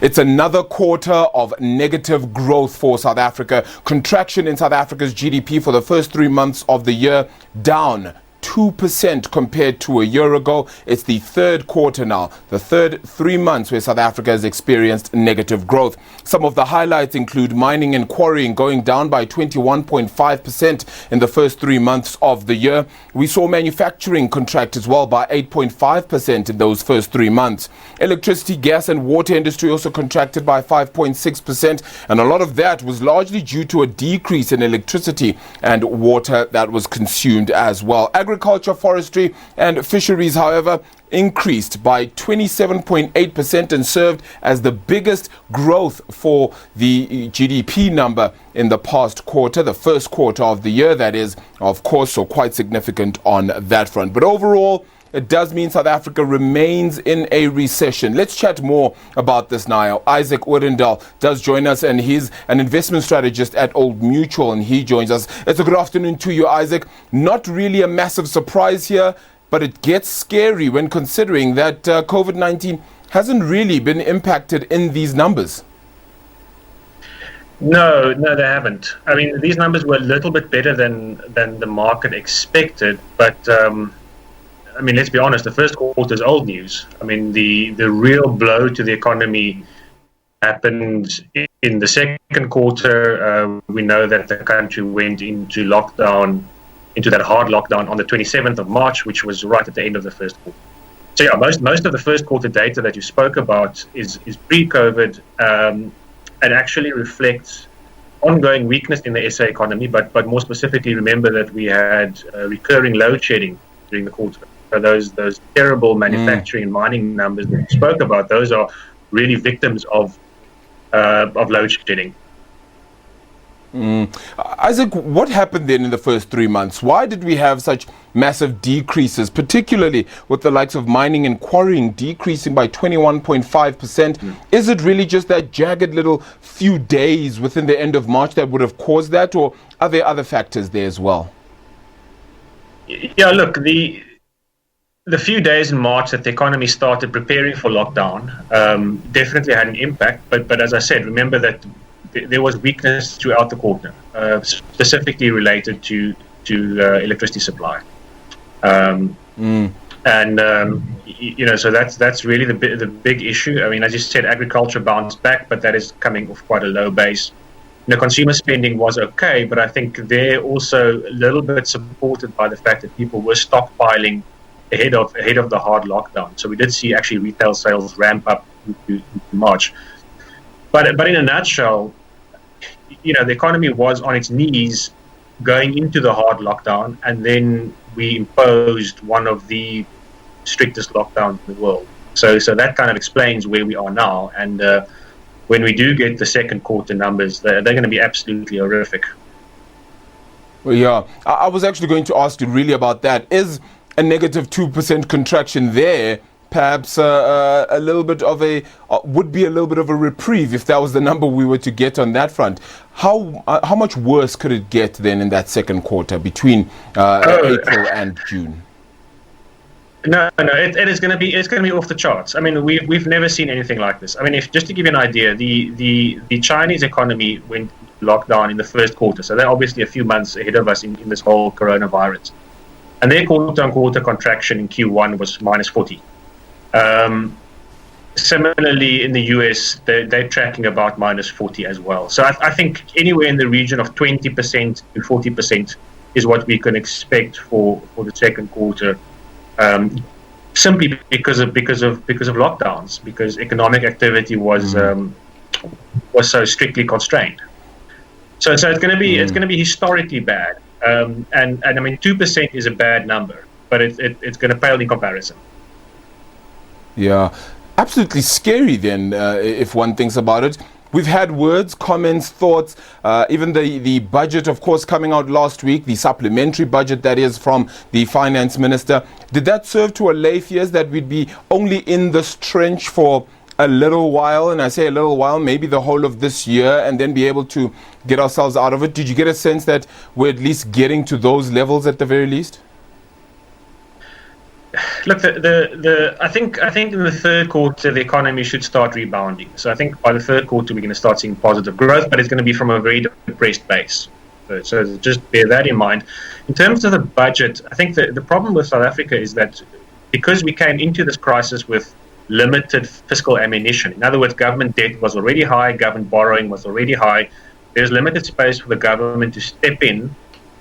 It's another quarter of negative growth for South Africa. Contraction in South Africa's GDP for the first 3 months of the year, down 2% compared to a year ago. It's the third quarter now, the third 3 months where South Africa has experienced negative growth. Some of the highlights include mining and quarrying going down by 21.5% in the first 3 months of the year. We saw manufacturing contract as well by 8.5% in those first 3 months. Electricity, gas and water industry also contracted by 5.6%, and a lot of that was largely due to a decrease in electricity and water that was consumed as well. Agriculture, forestry and fisheries, however, increased by 27.8% and served as the biggest growth for the GDP number in the past quarter, the first quarter of the year, that is, of course, so quite significant on that front. But overall, it does mean South Africa remains in a recession. Let's chat more about this now. Izak Odendaal does join us, and he's an investment strategist at Old Mutual, and he joins us. It's a good afternoon to you, Izak. Not really a massive surprise here, but it gets scary when considering that COVID-19 hasn't really been impacted in these numbers. No, they haven't. I mean, these numbers were a little bit better than the market expected, but I mean, let's be honest, the first quarter is old news. I mean, the real blow to the economy happened in the second quarter. We know that the country went into lockdown, into that hard lockdown on the 27th of March, which was right at the end of the first quarter. So yeah, most of the first quarter data that you spoke about is pre-COVID and actually reflects ongoing weakness in the SA economy, but more specifically, remember that we had recurring load shedding during the quarter. So those terrible manufacturing and mining numbers that you spoke about, those are really victims of load shedding. Izak, what happened then in the first 3 months? Why did we have such massive decreases, particularly with the likes of mining and quarrying decreasing by 21.5%? Is it really just that jagged little few days within the end of March that would have caused that, or are there other factors there as well? Yeah, look, the few days in March that the economy started preparing for lockdown definitely had an impact. But as I said, remember that there was weakness throughout the quarter, specifically related to electricity supply. And you know, so that's really the big issue. I mean, as you said, agriculture bounced back, but that is coming off quite a low base. You know, consumer spending was okay, but I think they're also a little bit supported by the fact that people were stockpiling ahead of the hard lockdown. So we did see actually retail sales ramp up into March. But in a nutshell, you know, the economy was on its knees going into the hard lockdown, and then we imposed one of the strictest lockdowns in the world. So that kind of explains where we are now. And when we do get the second quarter numbers, they're going to be absolutely horrific. Well, yeah, I was actually going to ask you really about that. Is a negative 2% contraction there perhaps a little bit of would be a little bit of a reprieve if that was the number we were to get on that front? How much worse could it get then in that second quarter between April and June? No, it is going to be off the charts. I mean, we've never seen anything like this. I mean, just to give you an idea, the Chinese economy went lockdown in the first quarter, so they're obviously a few months ahead of us in this whole coronavirus. And their quarter-on-quarter contraction in Q1 was minus 40. Similarly, in the US, they're tracking about minus 40 as well. So I think anywhere in the region of 20% to 40% is what we can expect for the second quarter. Simply because of lockdowns, because economic activity was so strictly constrained. So it's going to be historically bad. And I mean, 2% is a bad number, but it's going to pale in comparison. Yeah, absolutely scary then, if one thinks about it. We've had words, comments, thoughts, even the budget, of course, coming out last week, the supplementary budget that is from the finance minister. Did that serve to allay fears that we'd be only in this trench for a little while? And I say a little while, maybe the whole of this year, and then be able to get ourselves out of it. Did you get a sense that we're at least getting to those levels at the very least? look, I think in the third quarter the economy should start rebounding. So I think by the third quarter we're going to start seeing positive growth, but it's going to be from a very depressed base. So just bear that in mind. In terms of the budget, I think the problem with South Africa is that because we came into this crisis with limited fiscal ammunition, in other words, government debt was already high, government borrowing was already high, there's limited space for the government to step in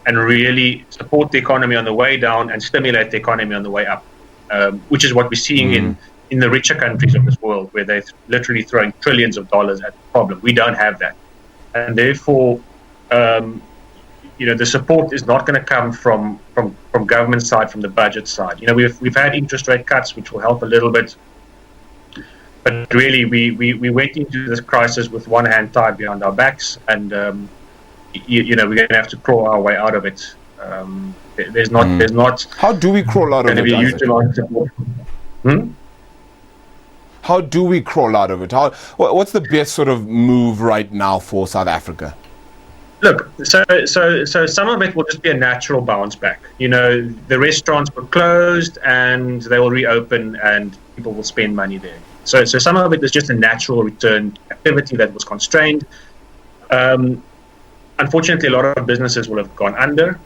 and really support the economy on the way down and stimulate the economy on the way up, which is what we're seeing in the richer countries of this world, where they're literally throwing trillions of dollars at the problem. We don't have that. And therefore, the support is not going to come from government side, from the budget side. We've had interest rate cuts, which will help a little bit. But really, we went into this crisis with one hand tied behind our backs, and we're going to have to crawl our way out of it. There's not. How do we crawl out of it? Be a huge amount of support. How do we crawl out of it? What's the best sort of move right now for South Africa? Look, so some of it will just be a natural bounce back. The restaurants were closed and they will reopen, and people will spend money there. So some of it is just a natural return activity that was constrained. Unfortunately, a lot of businesses will have gone under.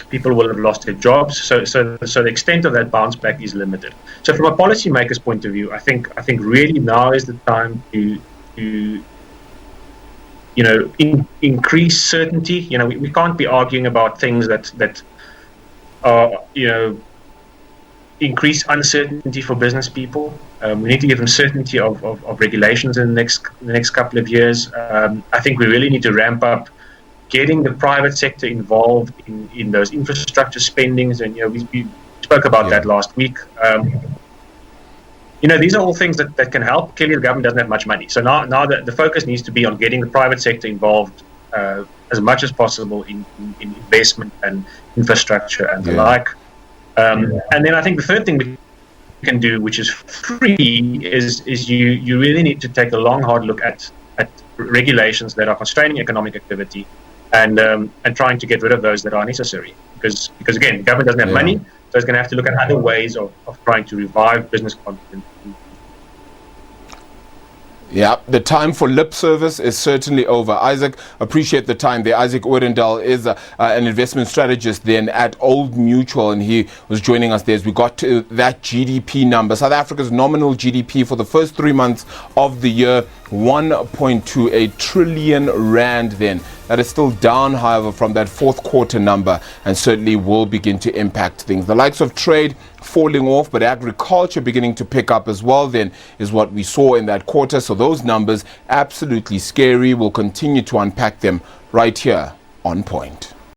People will have lost their jobs. So the extent of that bounce back is limited. So from a policymaker's point of view, I think really now is the time to increase certainty. We can't be arguing about things that are increase uncertainty for business people. We need to give them certainty of regulations in the next couple of years. I think we really need to ramp up getting the private sector involved in those infrastructure spendings, and we spoke about that last week. These are all things that can help. Clearly, the government doesn't have much money, so now the focus needs to be on getting the private sector involved as much as possible in investment and infrastructure and the like. And then I think the third thing we can do, which is free, is you really need to take a long, hard look at regulations that are constraining economic activity, and trying to get rid of those that are necessary. Because again, the government doesn't have money, so it's going to have to look at other ways of trying to revive business confidence. Yeah, the time for lip service is certainly over. Izak, appreciate the time there. Izak Odendaal is an investment strategist then at Old Mutual, and he was joining us there as we got to that GDP number. South Africa's nominal GDP for the first 3 months of the year, 1.28 trillion rand then. That is still down, however, from that fourth quarter number, and certainly will begin to impact things. The likes of trade falling off, but agriculture beginning to pick up as well then is what we saw in that quarter. So those numbers absolutely scary. We'll continue to unpack them right here on Point.